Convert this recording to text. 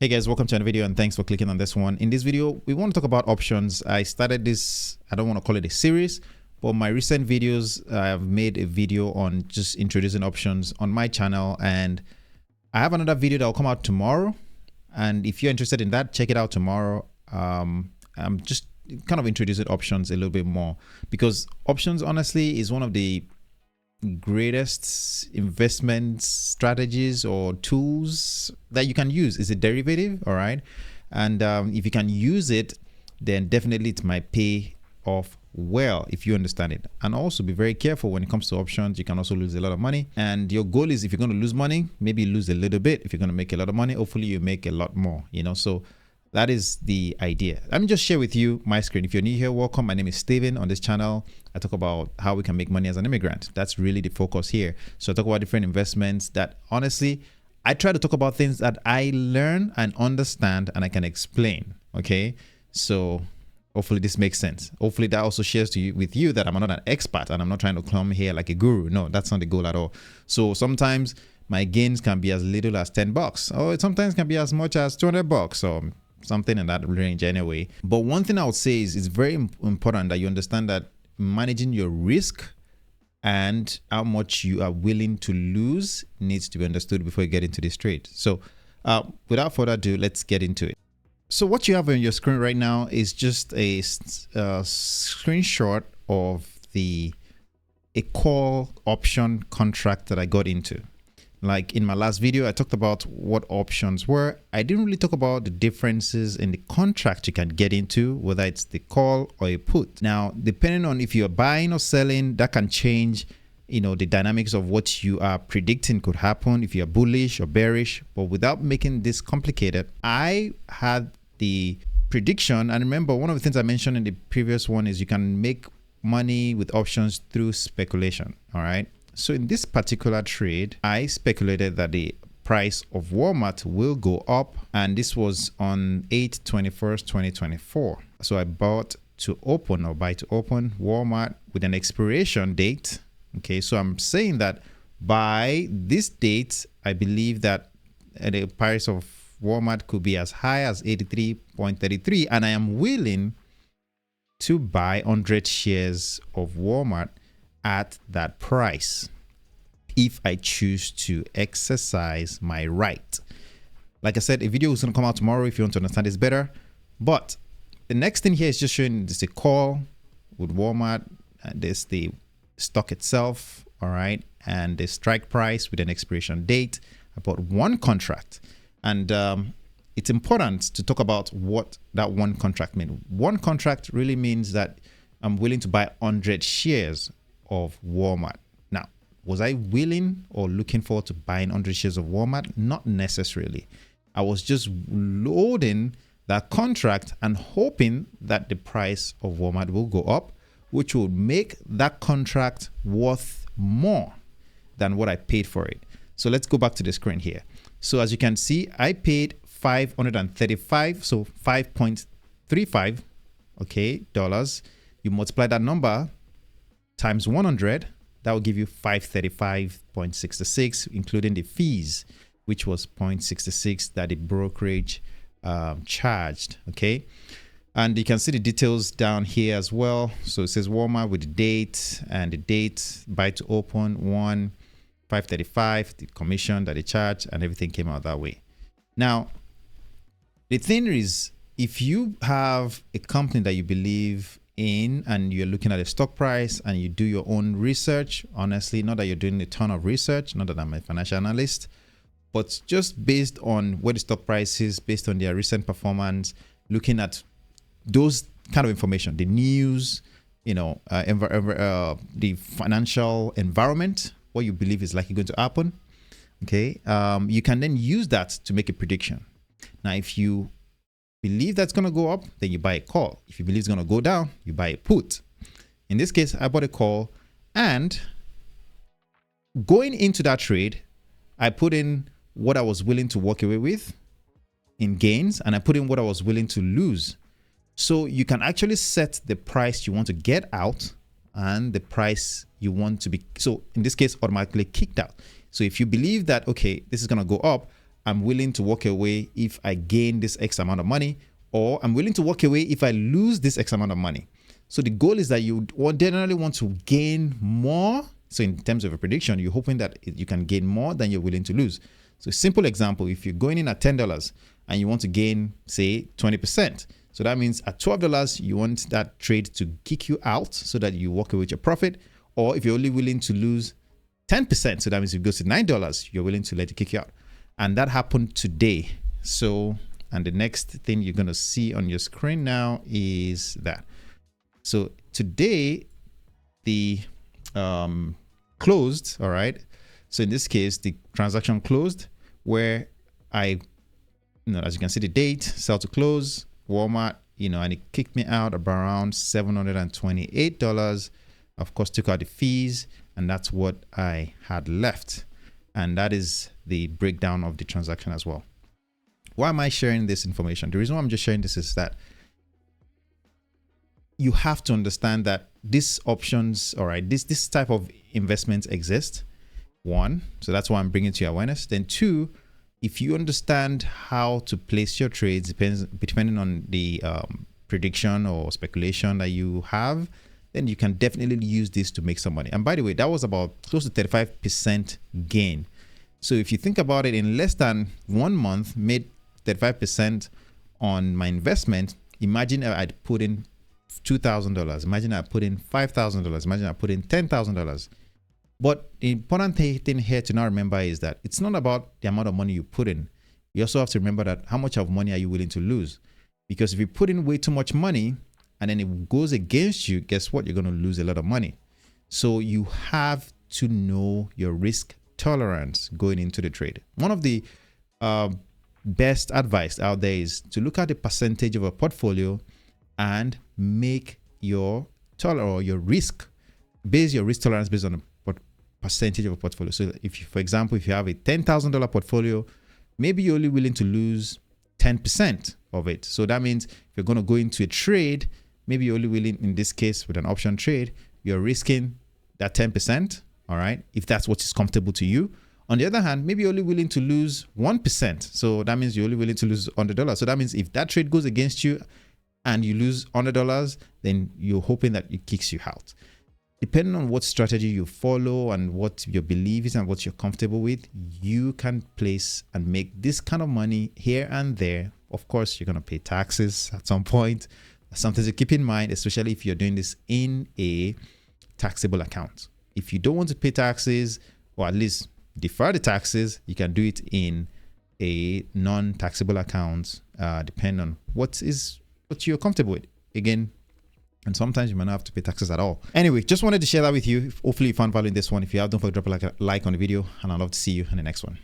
Hey guys, welcome to another video and thanks for clicking on this one. In this video, we want to talk about options. I started this, I don't want to call it a series, but my recent videos, I've made a video on just introducing options on my channel, and I have another video that will come out tomorrow. And if you're interested in that, check it out tomorrow. I'm just kind of introducing options a little bit more because options honestly is one of the greatest investment strategies or tools that you can use. Is a derivative, all right, and if you can use it, then definitely it might pay off well if you understand it. And also be very careful when it comes to options. You can also lose a lot of money, and your goal is, if you're going to lose money, maybe lose a little bit. If you're going to make a lot of money, hopefully you make a lot more, so that is the idea. Let me just share with you my screen. If you're new here, welcome. My name is Steven. On this channel, I talk about how we can make money as an immigrant. That's really the focus here. So I talk about different investments that honestly, I try to talk about things that I learn and understand and I can explain. Okay. So hopefully this makes sense. Hopefully that also shares with you that I'm not an expert and I'm not trying to come here like a guru. No, that's not the goal at all. So sometimes my gains can be as little as $10, or it sometimes can be as much as $200 or something in that range anyway. But one thing I would say is it's very important that you understand that managing your risk and how much you are willing to lose needs to be understood before you get into this trade. So without further ado, let's get into it. So what you have on your screen right now is just a screenshot of a call option contract that I got into. Like in my last video, I talked about what options were. I didn't really talk about the differences in the contract you can get into, whether it's the call or a put. Now, depending on if you're buying or selling, that can change, the dynamics of what you are predicting could happen, if you're bullish or bearish. But without making this complicated, I had the prediction. And remember, one of the things I mentioned in the previous one is you can make money with options through speculation. All right. So in this particular trade, I speculated that the price of Walmart will go up, and this was on 8/21/2024. So I bought to open or buy to open Walmart with an expiration date. Okay, so I'm saying that by this date, I believe that the price of Walmart could be as high as 83.33, and I am willing to buy 100 shares of Walmart at that price if I choose to exercise my right. Like I said, a video is going to come out tomorrow if you want to understand this better. But the next thing here is just showing this a call with Walmart, and there's the stock itself, all right, and the strike price with an expiration date. I bought one contract, and it's important to talk about what that one contract means. One contract really means that I'm willing to buy 100 shares of Walmart. Now, was I willing or looking forward to buying 100 shares of Walmart? Not necessarily. I was just loading that contract and hoping that the price of Walmart will go up, which would make that contract worth more than what I paid for it. So let's go back to the screen here. So as you can see, I paid $535, so 5.35, okay, dollars. You multiply that number times 100, that will give you 535.66, including the fees, which was 0.66 that the brokerage charged. Okay, and you can see the details down here as well. So it says Walmart with the date, and the date buy to open 535, the commission that they charge, and everything came out that way. Now, the thing is, if you have a company that you believe in and you're looking at a stock price and you do your own research, honestly, not that you're doing a ton of research, not that I'm a financial analyst, but just based on where the stock price is, based on their recent performance, looking at those kind of information, the news, the financial environment, what you believe is likely going to happen. Okay, you can then use that to make a prediction. Now, if you believe that's going to go up, then you buy a call. If you believe it's going to go down, you buy a put. In this case, I bought a call, and going into that trade, I put in what I was willing to walk away with in gains, and I put in what I was willing to lose. So you can actually set the price you want to get out and the price you want to be, so in this case, automatically kicked out. So if you believe that, okay, this is going to go up, I'm willing to walk away if I gain this X amount of money, or I'm willing to walk away if I lose this X amount of money. So the goal is that you generally want to gain more. So in terms of a prediction, you're hoping that you can gain more than you're willing to lose. So simple example, if you're going in at $10 and you want to gain, say, 20%. So that means at $12, you want that trade to kick you out so that you walk away with your profit. Or if you're only willing to lose 10%, so that means if it goes to $9, you're willing to let it kick you out. And that happened today. So, and the next thing you're going to see on your screen now is that. So today, the closed, all right. So in this case, the transaction closed where as you can see the date, sell to close, Walmart, and it kicked me out around $728. Of course, took out the fees, and that's what I had left. And that is the breakdown of the transaction as well. Why am I sharing this information? The reason why I'm just sharing this is that you have to understand that these options, all right, this type of investments exist. One, so that's why I'm bringing it to your awareness. Then two, if you understand how to place your trades, depending on the prediction or speculation that you have, then you can definitely use this to make some money. And by the way, that was about close to 35% gain. So if you think about it, in less than 1 month, made 35% on my investment. Imagine I'd put in $2,000. Imagine I put in $5,000. Imagine I put in $10,000. But the important thing here to now remember is that it's not about the amount of money you put in. You also have to remember that how much of money are you willing to lose? Because if you put in way too much money and then it goes against you, guess what? You're going to lose a lot of money. So you have to know your risk tolerance going into the trade. One of the best advice out there is to look at the percentage of a portfolio and make your risk, base your risk tolerance based on a percentage of a portfolio. So if you, for example, if you have a $10,000 portfolio, maybe you're only willing to lose 10% of it. So that means if you're going to go into a trade, maybe you're only willing, in this case with an option trade, you're risking that 10%, all right, if that's what is comfortable to you. On the other hand, maybe you're only willing to lose 1%. So that means you're only willing to lose $100. So that means if that trade goes against you and you lose $100, then you're hoping that it kicks you out. Depending on what strategy you follow and what your belief is and what you're comfortable with, you can place and make this kind of money here and there. Of course, you're going to pay taxes at some point. That's something to keep in mind, especially if you're doing this in a taxable account. If you don't want to pay taxes, or at least defer the taxes, you can do it in a non-taxable account, depending on what you're comfortable with. Again, and sometimes you might not have to pay taxes at all. Anyway, just wanted to share that with you. Hopefully you found value in this one. If you have, don't forget to drop a like on the video, and I'd love to see you in the next one.